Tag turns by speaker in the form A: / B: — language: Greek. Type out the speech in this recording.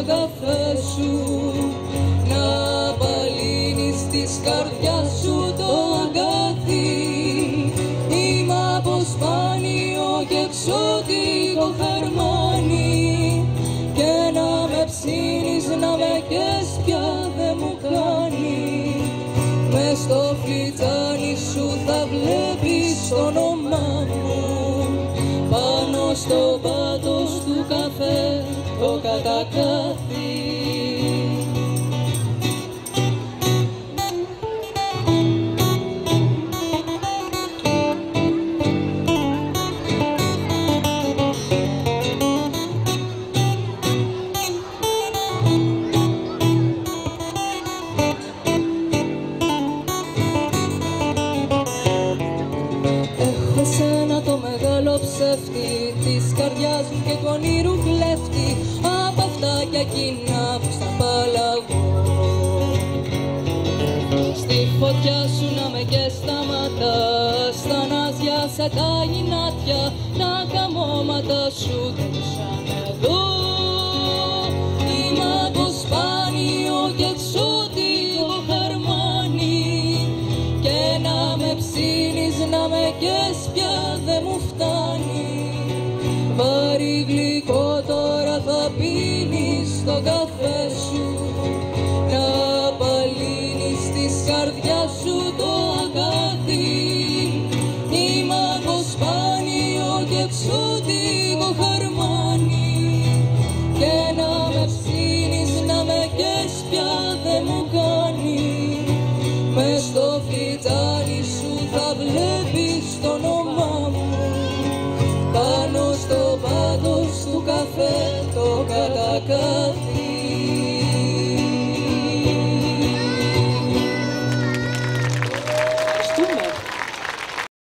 A: καφέ σου, να απαλύνεις της καρδιάς σου το αγκάθι. Είμαι από σπάνιο και εξωτικό χαρμάνι, και να με ψήνεις, να με καις πια δε μου κάνει. Μες στο φλιτζάνι σου θα βλέπεις το όνομά μου, πάνω στο πάτος του καφέ το κατακάθι. Σένα το μεγάλο ψεύτη της καρδιάς μου και του ονείρου κλέφτη, απ' αυτά κι εκείνα που στα παλαγώ. Στη φωτιά σου να με καίς τα μάτια, στα ναζιά σαν τα γυνάτια, τα καμώματα σου δεν εδώ. Είμαι το σπάνιο και εξωτικό χαρμάνι, και να με ψήνεις, να με καίς πια δε μου φτάνει. Βάρη γλυκό τώρα θα πίνεις το καφέ σου,